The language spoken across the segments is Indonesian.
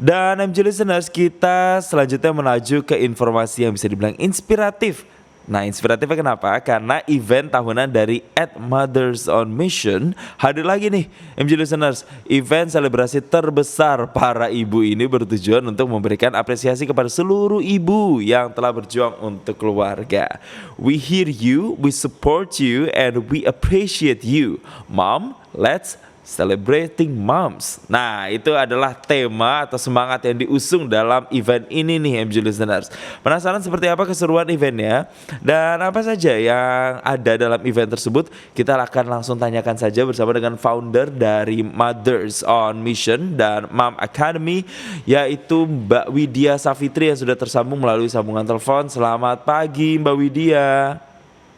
Dan MJ Listeners, kita selanjutnya melaju ke informasi yang bisa dibilang inspiratif. Nah, inspiratifnya kenapa? Karena event tahunan dari @Mothers on Mission hadir lagi nih, MJ Listeners. Event selebrasi terbesar para ibu ini bertujuan untuk memberikan apresiasi kepada seluruh ibu yang telah berjuang untuk keluarga. We hear you, we support you, and we appreciate you. Mom, let's Celebrating Moms. Nah, itu adalah tema atau semangat yang diusung dalam event ini nih, MJ Listeners. Penasaran seperti apa keseruan eventnya? Dan apa saja yang ada dalam event tersebut? Kita akan langsung tanyakan saja bersama dengan founder dari Mothers on Mission dan Mom Academy, yaitu Mbak Widya Savitri yang sudah tersambung melalui sambungan telepon. Selamat pagi Mbak Widya.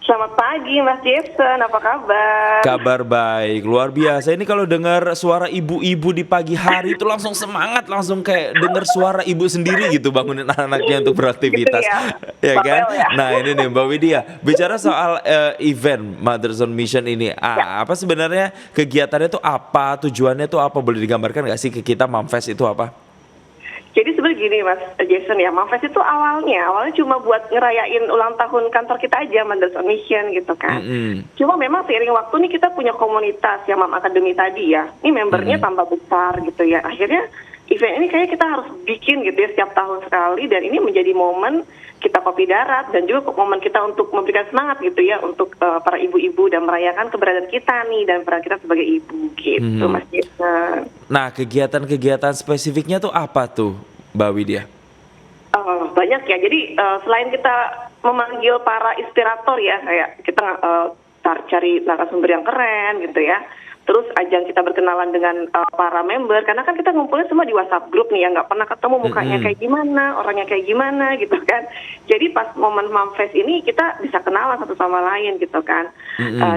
Selamat pagi Mas Jason, apa kabar? Kabar baik, luar biasa. Ini kalau dengar suara ibu-ibu di pagi hari itu langsung semangat, langsung kayak dengar suara ibu sendiri gitu bangunin anak-anaknya untuk beraktivitas. Gitu ya kan? Ya. Nah ini nih Mbak Widya, bicara soal event Mothers on Mission ini, apa sebenarnya kegiatannya itu apa, tujuannya itu apa, boleh digambarkan nggak sih ke kita Momfest itu apa? Jadi sebenarnya gini Mas Jason ya, Momfest itu awalnya cuma buat ngerayain ulang tahun kantor kita aja, Mothers on Mission gitu kan. Cuma memang seiring waktu nih kita punya komunitas yang Mom Academy tadi ya, ini membernya tambah besar gitu ya. Akhirnya event ini kayak kita harus bikin gitu ya setiap tahun sekali, dan ini menjadi momen kita kopi darat dan juga momen kita untuk memberikan semangat gitu ya untuk para ibu-ibu dan merayakan keberadaan kita nih dan peran kita sebagai ibu gitu Mas Jason. Nah, kegiatan-kegiatan spesifiknya tuh apa tuh Mbak Widya? Banyak ya. Jadi selain kita memanggil para inspirator ya, kayak kita cari narasumber yang keren gitu ya. Terus ajang kita berkenalan dengan para member, karena kan kita ngumpulnya semua di WhatsApp grup nih ya, nggak pernah ketemu mukanya kayak gimana, orangnya kayak gimana gitu kan. Jadi pas momen Momfest ini kita bisa kenalan satu sama lain gitu kan.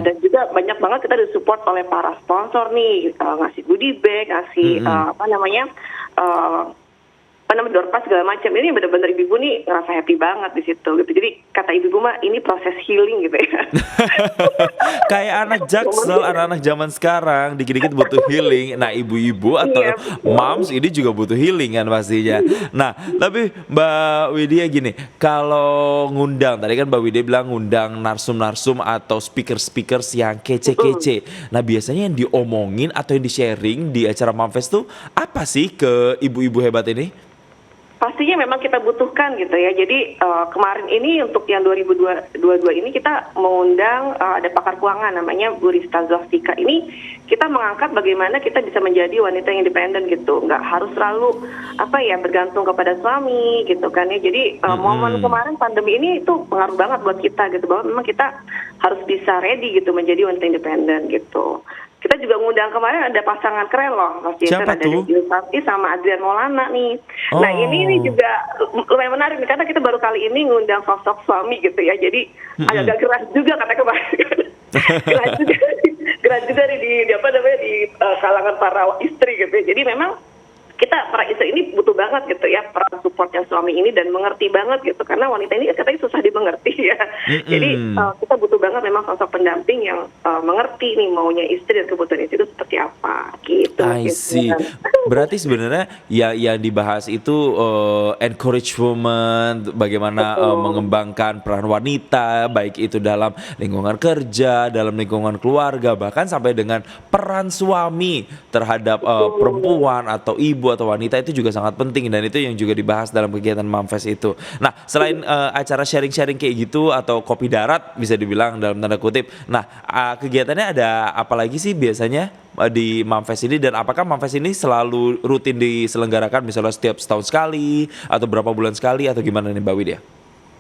Dan juga banyak banget kita disupport oleh para sponsor nih, ngasih goodie bag, ngasih door pass segala macam. Ini benar-benar ibu-ibu nih ngerasa happy banget di situ gitu. Jadi kata ibu-ibu mah ini proses healing gitu ya. Kayak anak jaksel, anak-anak zaman sekarang dikit-dikit butuh healing. Nah, ibu-ibu atau moms ini juga butuh healing kan pastinya. Nah, tapi Mbak Widya gini, kalau ngundang, tadi kan Mbak Widya bilang ngundang narsum-narsum atau speaker-speakers yang kece-kece. Nah, biasanya yang diomongin atau yang di-sharing di acara Momfest tuh apa sih ke ibu-ibu hebat ini? Pastinya memang kita butuhkan gitu ya. Jadi kemarin ini untuk yang 2022 ini kita mengundang ada pakar keuangan namanya Bu Rista Zoftika. Ini kita mengangkat bagaimana kita bisa menjadi wanita yang independen gitu. Nggak harus selalu bergantung kepada suami gitu kan ya. Jadi momen kemarin pandemi ini itu pengaruh banget buat kita gitu, bahwa memang kita harus bisa ready gitu menjadi wanita independen gitu. Kita juga ngundang kemarin ada pasangan keren loh, Mas Jason. Ada Dewi Sapti sama Adrian Maulana nih. Nah ini juga lumayan menarik nih, karena kita baru kali ini ngundang sosok suami gitu ya. Jadi agak keras juga kata kemarin. keras juga nih di kalangan para istri gitu ya. Jadi memang kita para istri ini butuh banget gitu ya peran supportnya suami ini, dan mengerti banget gitu, karena wanita ini katanya susah dimengerti ya. Jadi kita butuh banget memang sosok pendamping yang mengerti nih maunya istri dan kebutuhan istri itu seperti apa gitu. I see. Berarti sebenarnya ya yang dibahas itu encourage women, bagaimana mengembangkan peran wanita, baik itu dalam lingkungan kerja, dalam lingkungan keluarga, bahkan sampai dengan peran suami terhadap perempuan atau ibu atau wanita itu juga sangat penting, dan itu yang juga dibahas dalam kegiatan Momfest itu. Nah, selain acara sharing-sharing kayak gitu atau kopi darat bisa dibilang dalam tanda kutip. Nah, kegiatannya ada apa lagi sih biasanya di Momfest ini, dan apakah Momfest ini selalu rutin diselenggarakan misalnya setiap setahun sekali atau berapa bulan sekali atau gimana nih Mbak Widya?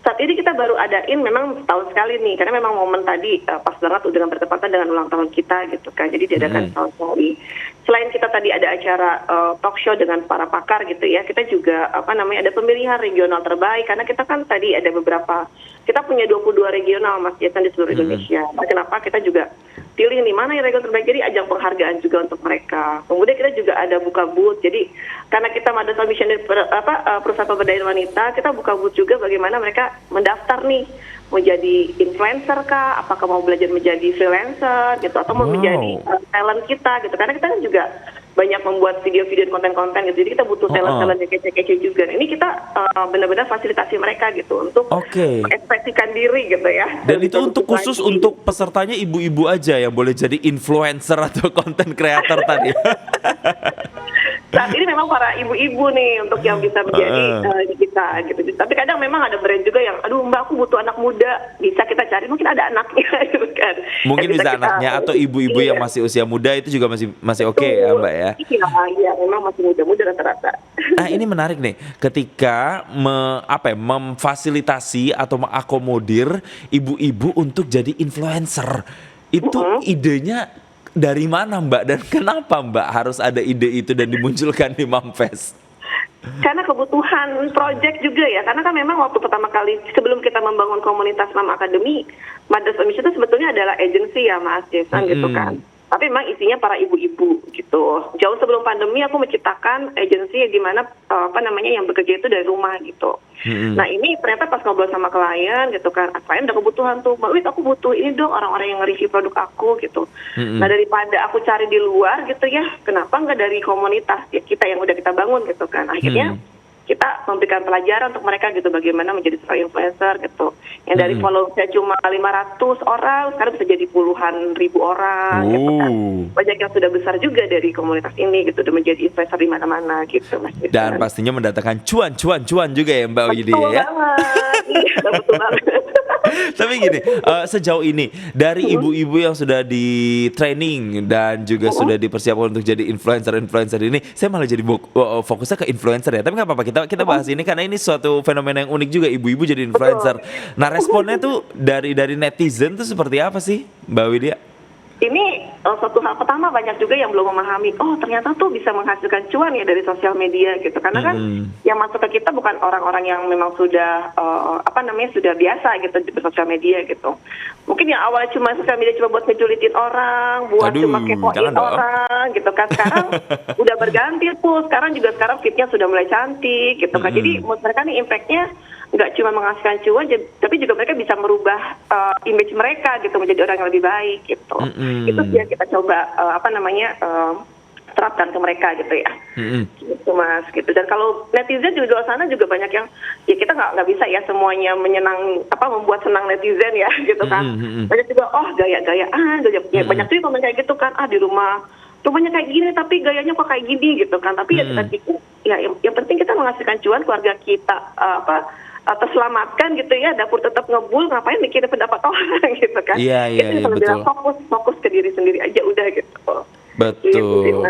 Saat ini kita baru adain memang setahun sekali nih, karena memang momen tadi pas banget dengan bertepatan dengan ulang tahun kita gitu kan. Jadi diadakan setahun sekali. Selain kita tadi ada acara talk show dengan para pakar gitu ya, kita juga ada pemilihan regional terbaik, karena kita kan tadi ada beberapa, kita punya 22 regional Mas Jason di seluruh Indonesia. Nah, kenapa kita juga pilih nih mana yang regional terbaik, jadi ajang penghargaan juga untuk mereka. Kemudian kita juga ada buka booth, jadi karena kita Mothers on Mission perusahaan pemberdayaan wanita, kita buka booth juga bagaimana mereka mendaftar nih mau jadi influencer kah, apakah mau belajar menjadi freelancer gitu, atau mau menjadi talent kita gitu, karena kita kan juga banyak membuat video-video dan konten-konten gitu. Jadi kita butuh talent-talent yang kece-kece juga. Nah, ini kita benar-benar fasilitasi mereka gitu untuk mengekspresikan diri gitu ya. Dan itu untuk khusus untuk pesertanya ibu-ibu aja yang boleh jadi influencer atau konten creator tadi. Saat ini memang para ibu-ibu nih untuk yang bisa menjadi kita gitu. Tapi kadang memang ada brand juga yang, aduh Mbak aku butuh anak muda, bisa kita cari, mungkin ada anaknya gitu kan. Mungkin bisa anaknya atau ibu-ibu yang masih usia muda itu juga masih oke ya Mbak ya. Iya, memang masih muda-muda rata-rata. Nah ini menarik nih, ketika memfasilitasi atau mengakomodir ibu-ibu untuk jadi influencer, itu idenya dari mana Mbak dan kenapa Mbak harus ada ide itu dan dimunculkan di Mamfest? Karena kebutuhan project juga ya, karena kan memang waktu pertama kali sebelum kita membangun komunitas Mom Academy, Mothers on Mission itu sebetulnya adalah agency ya Mas Jason gitu kan. Tapi memang isinya para ibu-ibu gitu. Jauh sebelum pandemi aku menciptakan agensi di mana yang bekerja itu dari rumah gitu. Nah ini ternyata pas ngobrol sama klien gitu kan, klien udah kebutuhan tuh, Mbak Wit aku butuh ini dong orang-orang yang nge-review produk aku gitu. Nah daripada aku cari di luar gitu ya, kenapa nggak dari komunitas ya, kita yang udah kita bangun gitu kan. Akhirnya kita memberikan pelajaran untuk mereka gitu bagaimana menjadi seorang influencer gitu. Yang dari followersnya cuma 500 orang sekarang bisa jadi puluhan ribu orang gitu kan. Banyak yang sudah besar juga dari komunitas ini gitu, udah menjadi influencer di mana-mana gitu Mas. Dan pastinya mendatangkan cuan juga ya Mbak Widi ya. Betul banget. Tapi gini, sejauh ini dari ibu-ibu yang sudah di training dan juga sudah dipersiapkan untuk jadi influencer ini, saya malah jadi fokusnya ke influencer ya. Tapi nggak apa-apa, kita bahas ini karena ini suatu fenomena yang unik juga, ibu-ibu jadi influencer. Nah responnya tuh dari netizen tuh seperti apa sih Mbak Widya? Ini satu hal pertama, banyak juga yang belum memahami, oh ternyata tuh bisa menghasilkan cuan ya dari sosial media gitu. Karena kan yang masuk ke kita bukan orang-orang yang memang sudah sudah biasa gitu di sosial media gitu. Mungkin yang awalnya cuma sosial media cuma buat ngejulitin orang, buat cuma kepoin orang gitu kan. Sekarang udah berganti tuh, sekarang fitnya sudah mulai cantik gitu kan. Jadi menurut mereka nih impactnya nggak cuma menghasilkan cuan, tapi juga mereka bisa merubah image mereka gitu menjadi orang yang lebih baik gitu. Itu sih yang kita coba terapkan ke mereka gitu ya. Gitu Mas gitu. Dan kalau netizen juga di luar sana juga banyak yang ya kita nggak bisa ya semuanya membuat senang netizen ya gitu kan. Banyak juga gaya-gayaan, banyak juga komen kayak gitu kan, di rumahnya kayak gini tapi gayanya kok kayak gini gitu kan. Tapi ya kita pikir ya yang penting kita menghasilkan cuan, keluarga kita terselamatkan gitu ya, dapur tetap ngebul, ngapain mikirin pendapat orang gitu kan. Iya betul. Fokus ke diri sendiri aja udah gitu. Betul,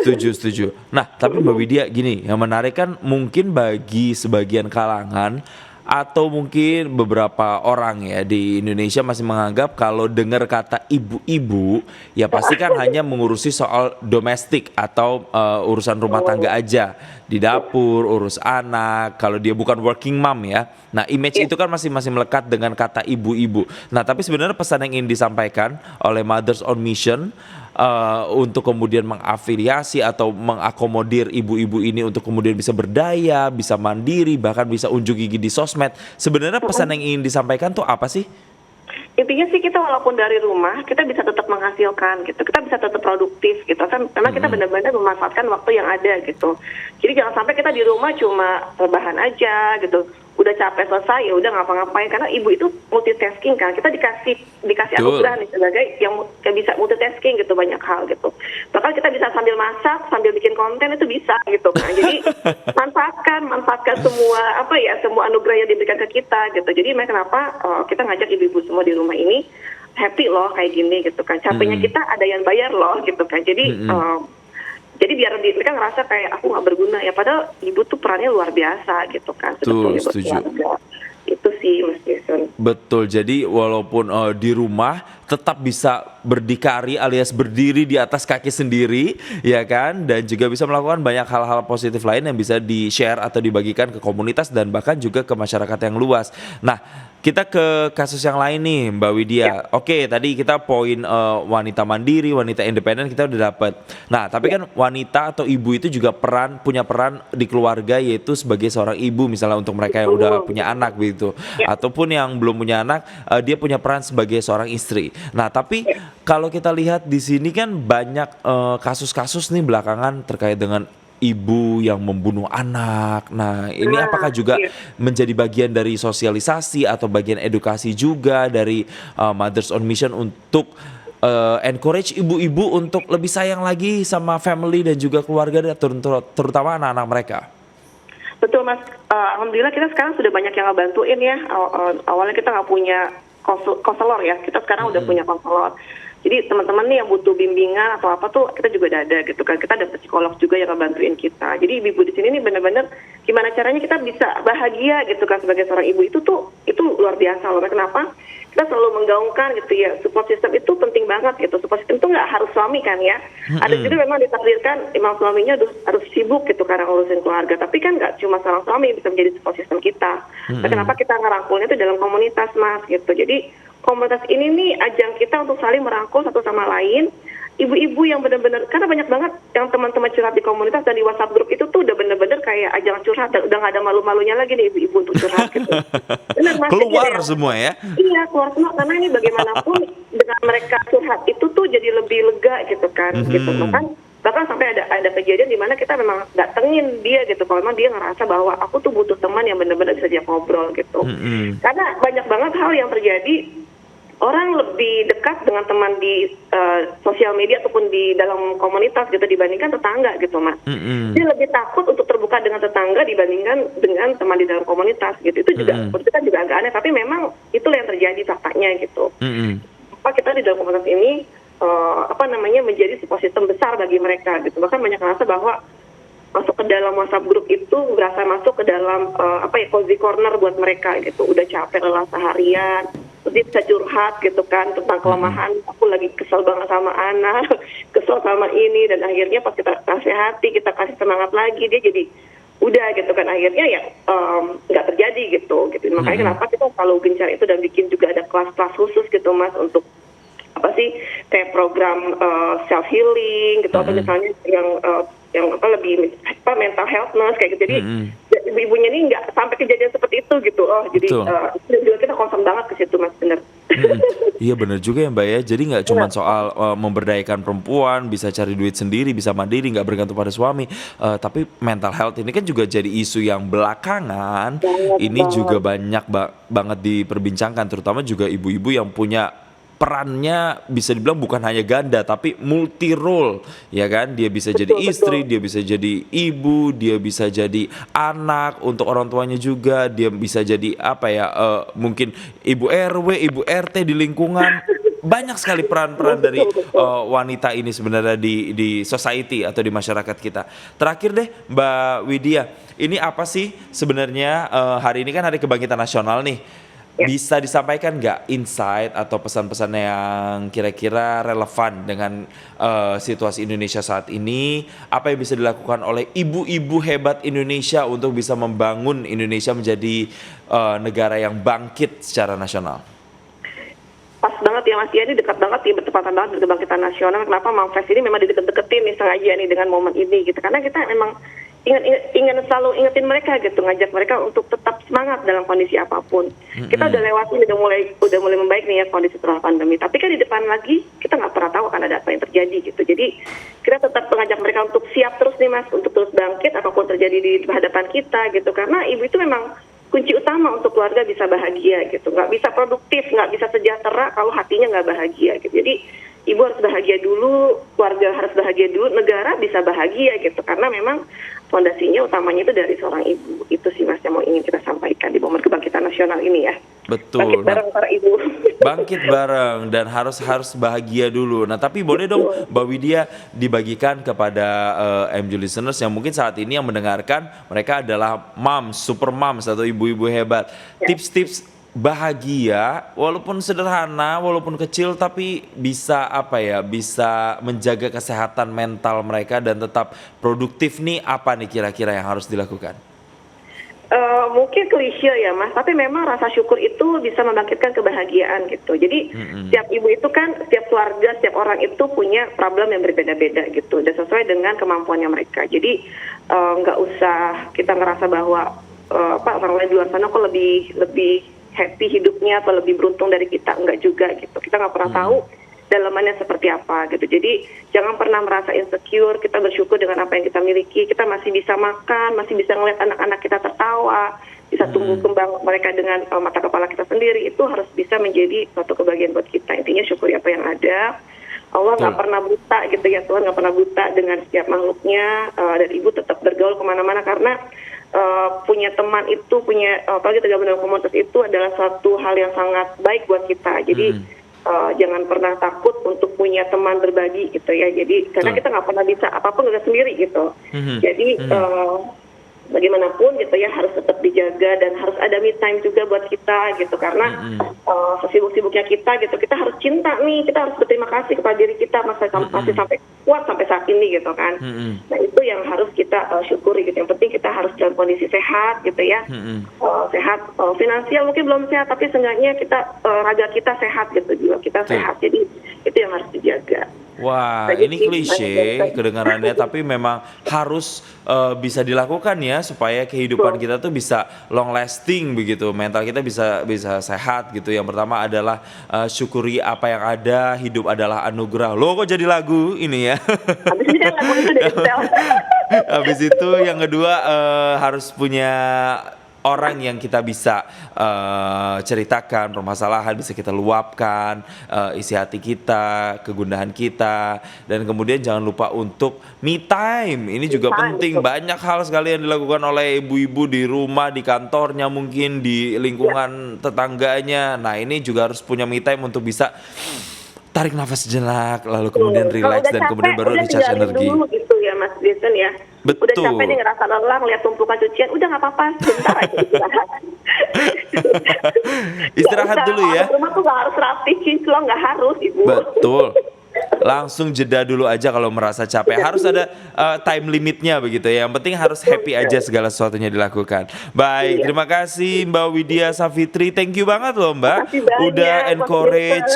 setuju. Nah, tapi Mbak Widya gini, yang menarik kan mungkin bagi sebagian kalangan atau mungkin beberapa orang ya di Indonesia masih menganggap kalau dengar kata ibu-ibu ya pasti kan hanya mengurusi soal domestik atau urusan rumah tangga aja, di dapur, urus anak, kalau dia bukan working mom ya. Nah, image itu kan masih melekat dengan kata ibu-ibu. Nah, tapi sebenarnya pesan yang ingin disampaikan oleh Mothers on Mission untuk kemudian mengafiliasi atau mengakomodir ibu-ibu ini untuk kemudian bisa berdaya, bisa mandiri, bahkan bisa unjuk gigi di sosmed. Sebenarnya pesan yang ingin disampaikan tuh apa sih? Intinya sih kita walaupun dari rumah kita bisa tetap menghasilkan gitu, kita bisa tetap produktif gitu kan. Memang kita benar-benar memanfaatkan waktu yang ada gitu. Jadi jangan sampai kita di rumah cuma rebahan aja gitu, udah capek selesai ya udah ngapa-ngapain, karena ibu itu multitasking kan. Kita dikasih anugerah nih sebagai yang bisa multitasking gitu, banyak hal gitu. Bahkan kita bisa sambil masak, sambil bikin konten itu bisa gitu kan. Jadi manfaatkan semua anugerah yang diberikan ke kita gitu. Jadi kenapa kita ngajak ibu-ibu semua di rumah ini happy loh kayak gini gitu kan. Capeknya kita ada yang bayar loh gitu kan. Jadi biar mereka ngerasa kayak aku nggak berguna ya, padahal ibu tuh perannya luar biasa gitu kan. Setuju. Itu sih Mas Jason. Betul, jadi walaupun di rumah tetap bisa berdikari alias berdiri di atas kaki sendiri ya kan, dan juga bisa melakukan banyak hal-hal positif lain yang bisa di-share atau dibagikan ke komunitas dan bahkan juga ke masyarakat yang luas. Nah, kita ke kasus yang lain nih Mbak Widya. Oke, tadi kita poin wanita mandiri, wanita independen kita udah dapat. Nah, tapi kan wanita atau ibu itu juga punya peran di keluarga, yaitu sebagai seorang ibu misalnya untuk mereka yang udah punya anak begitu. Ya. ataupun yang belum punya anak, dia punya peran sebagai seorang istri. Nah, tapi kalau kita lihat di sini kan banyak kasus-kasus nih belakangan terkait dengan ibu yang membunuh anak. Nah, ini Nah, apakah juga iya. menjadi bagian dari sosialisasi atau bagian edukasi juga dari Mothers on Mission untuk encourage ibu-ibu untuk lebih sayang lagi sama family dan juga keluarga dan terutama anak-anak mereka? Betul Mas. Alhamdulillah kita sekarang sudah banyak yang ngebantuin ya. Awalnya kita nggak punya konselor ya, kita sekarang udah punya konselor. Jadi teman-teman nih yang butuh bimbingan atau apa tuh kita juga ada gitu kan. Kita ada psikolog juga yang ngebantuin kita. Jadi ibu di sini nih benar-benar gimana caranya kita bisa bahagia gitu kan sebagai seorang ibu itu luar biasa loh. Kenapa? Kita selalu menggaungkan gitu ya, support system itu penting banget gitu. Support system itu nggak harus suami kan ya. Ada juga memang ditakdirkan emang suaminya harus sibuk gitu karena ngurusin keluarga. Tapi kan nggak cuma seorang suami bisa menjadi support system kita. Nah, kenapa kita ngerangkulnya itu dalam komunitas Mas gitu. Jadi komunitas ini nih ajang kita untuk saling merangkul satu sama lain. Ibu-ibu yang benar-benar, karena banyak banget yang teman-teman curhat di komunitas dan di WhatsApp grup itu tuh udah benar-benar kayak ajang curhat, dan udah nggak ada malu-malunya lagi nih ibu-ibu untuk curhat gitu. Benar Mas. Keluar semua ya? Iya, keluar semua karena ini bagaimanapun dengan mereka curhat itu tuh jadi lebih lega gitu kan, gitu. Bahkan sampai ada kejadian di mana kita memang datengin dia gitu, kalau memang dia ngerasa bahwa aku tuh butuh teman yang benar-benar bisa dia ngobrol gitu. Karena banyak banget hal yang terjadi. Orang lebih dekat dengan teman di sosial media ataupun di dalam komunitas gitu dibandingkan tetangga gitu Mas. Dia lebih takut untuk terbuka dengan tetangga dibandingkan dengan teman di dalam komunitas gitu. Itu juga itu kan juga agak aneh, tapi memang itulah yang terjadi faktanya gitu. Kita di dalam komunitas ini menjadi sebuah sistem besar bagi mereka gitu. Bahkan banyak ngerasa bahwa masuk ke dalam WhatsApp grup itu berasa masuk ke dalam cozy corner buat mereka gitu. Udah capek lelah seharian, terus dia bisa curhat gitu kan tentang kelemahan. Aku lagi kesel banget sama anak, kesel sama ini, dan akhirnya pas kita kasih hati, kita kasih semangat lagi, dia jadi udah gitu kan, akhirnya ya nggak terjadi gitu. Makanya kenapa kita selalu gencar itu dan bikin juga ada kelas-kelas khusus gitu Mas untuk kayak program self healing gitu, atau misalnya yang lebih mental healthness kayak gitu. Jadi ibu-ibunya ini nggak sampai kejadian seperti itu gitu. Jadi juga kita concern banget ke situ Mas, bener. Iya bener juga ya Mbak ya. Jadi nggak cuma soal memberdayakan perempuan, bisa cari duit sendiri, bisa mandiri, nggak bergantung pada suami. Tapi mental health ini kan juga jadi isu yang belakangan ini juga banyak banget diperbincangkan, terutama juga ibu-ibu yang punya perannya bisa dibilang bukan hanya ganda tapi multi role, ya kan? Dia bisa jadi istri, dia bisa jadi ibu, dia bisa jadi anak untuk orang tuanya juga, dia bisa jadi mungkin ibu RW, ibu RT di lingkungan. Banyak sekali peran-peran dari wanita ini sebenarnya di society atau di masyarakat kita. Terakhir deh Mbak Widya, ini apa sih sebenarnya hari ini kan Hari Kebangkitan Nasional nih. Bisa disampaikan nggak insight atau pesan-pesan yang kira-kira relevan dengan situasi Indonesia saat ini? Apa yang bisa dilakukan oleh ibu-ibu hebat Indonesia untuk bisa membangun Indonesia menjadi negara yang bangkit secara nasional? Pas banget ya Mas, ya ini dekat banget ya, bertepatan banget dengan Kebangkitan Nasional. Kenapa Mamfest ini memang dideket-deketin nih sengaja nih dengan momen ini gitu, karena kita memang ingin selalu ingetin mereka gitu, ngajak mereka untuk tetap semangat dalam kondisi apapun. Kita udah lewatin, udah mulai membaik nih ya kondisi setelah pandemi, tapi kan di depan lagi kita nggak pernah tahu akan ada apa yang terjadi gitu. Jadi kita tetap mengajak mereka untuk siap terus nih Mas, untuk terus bangkit apapun terjadi di hadapan kita gitu, karena ibu itu memang kunci utama untuk keluarga bisa bahagia gitu. Nggak bisa produktif, nggak bisa sejahtera kalau hatinya nggak bahagia gitu. Jadi ibu harus bahagia dulu, keluarga harus bahagia dulu, negara bisa bahagia gitu, karena memang fondasinya utamanya itu dari seorang ibu. Itu sih Mas yang mau ingin kita sampaikan di momen Kebangkitan Nasional ini ya. Betul. Bangkit bareng para ibu. Bangkit bareng dan harus bahagia dulu. Nah, tapi boleh dong Mbak Widya dibagikan kepada MJ listeners yang mungkin saat ini yang mendengarkan, mereka adalah moms, super moms atau ibu-ibu hebat. Tips-tips bahagia walaupun sederhana, walaupun kecil, tapi bisa bisa menjaga kesehatan mental mereka dan tetap produktif nih, apa nih kira-kira yang harus dilakukan? Mungkin klise ya Mas, tapi memang rasa syukur itu bisa membangkitkan kebahagiaan gitu. Jadi setiap ibu itu kan, setiap keluarga, setiap orang itu punya problem yang berbeda-beda gitu, dan sesuai dengan kemampuannya mereka. Jadi nggak usah kita ngerasa bahwa orang lain di luar sana kok lebih happy hidupnya atau lebih beruntung dari kita. Enggak juga gitu. Kita nggak pernah tahu dalamannya seperti apa gitu. Jadi jangan pernah merasa insecure. Kita bersyukur dengan apa yang kita miliki. Kita masih bisa makan, masih bisa ngeliat anak-anak kita tertawa, bisa tumbuh kembang mereka dengan mata kepala kita sendiri. Itu harus bisa menjadi suatu kebahagiaan buat kita. Intinya syukuri apa yang ada. Allah nggak pernah buta gitu ya, Tuhan nggak pernah buta dengan setiap makhluknya. Dan ibu tetap bergaul kemana-mana karena punya teman itu, apalagi tergabung dalam komunitas itu adalah suatu hal yang sangat baik buat kita. Jadi jangan pernah takut untuk punya teman berbagi gitu ya. Jadi karena kita nggak pernah bisa apapun kita sendiri gitu. Jadi bagaimanapun gitu ya harus tetap dijaga dan harus ada me time juga buat kita gitu karena sesibuk-sibuknya kita gitu kita harus cinta nih, kita harus berterima kasih kepada diri kita masih sampai kuat sampai saat ini gitu kan. Nah itu yang harus kita syukuri gitu. Yang penting kita harus dalam kondisi sehat gitu ya. Sehat finansial mungkin belum sehat tapi seenggaknya kita raga kita sehat gitu, jiwa kita sehat. Jadi itu yang harus dijaga. Wah, ini klise kedengarannya, tapi memang harus bisa dilakukan ya supaya kehidupan kita tuh bisa long lasting begitu, mental kita bisa sehat gitu. Yang pertama adalah syukuri apa yang ada, hidup adalah anugerah. Loh kok jadi lagu ini ya? Habis ini kan lagu itu dari sel. Habis itu yang kedua harus punya orang yang kita bisa ceritakan permasalahan, bisa kita luapkan isi hati kita, kegundahan kita, dan kemudian jangan lupa untuk me time. Ini juga penting. Banyak hal sekali yang dilakukan oleh ibu-ibu di rumah, di kantornya, mungkin di lingkungan tetangganya. Nah ini juga harus punya me time untuk bisa tarik nafas jenak, lalu kemudian relax dan kemudian baru recharge energi. Dulu gitu ya Mas Jason ya. Betul. Udah capek nih ngerasa lelah, ngeliat tumpukan cucian, udah nggak apa-apa, sebentar aja istirahat. Istirahat dulu ya. Rumah tuh nggak harus rapi, kinclong, nggak harus Ibu. Betul. Langsung jeda dulu aja kalau merasa capek. Harus ada time limitnya begitu ya. Yang penting harus happy aja segala sesuatunya dilakukan. Baik, terima kasih Mbak Widya Savitri. Thank you banget loh Mbak. Udah encourage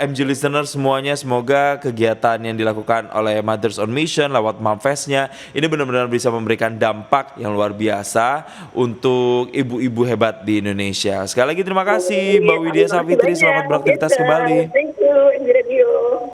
MG listener semuanya. Semoga kegiatan yang dilakukan oleh Mothers on Mission lewat Momfest-nya ini benar-benar bisa memberikan dampak yang luar biasa untuk ibu-ibu hebat di Indonesia. Sekali lagi terima kasih Mbak Widya Savitri. Selamat beraktivitas kembali.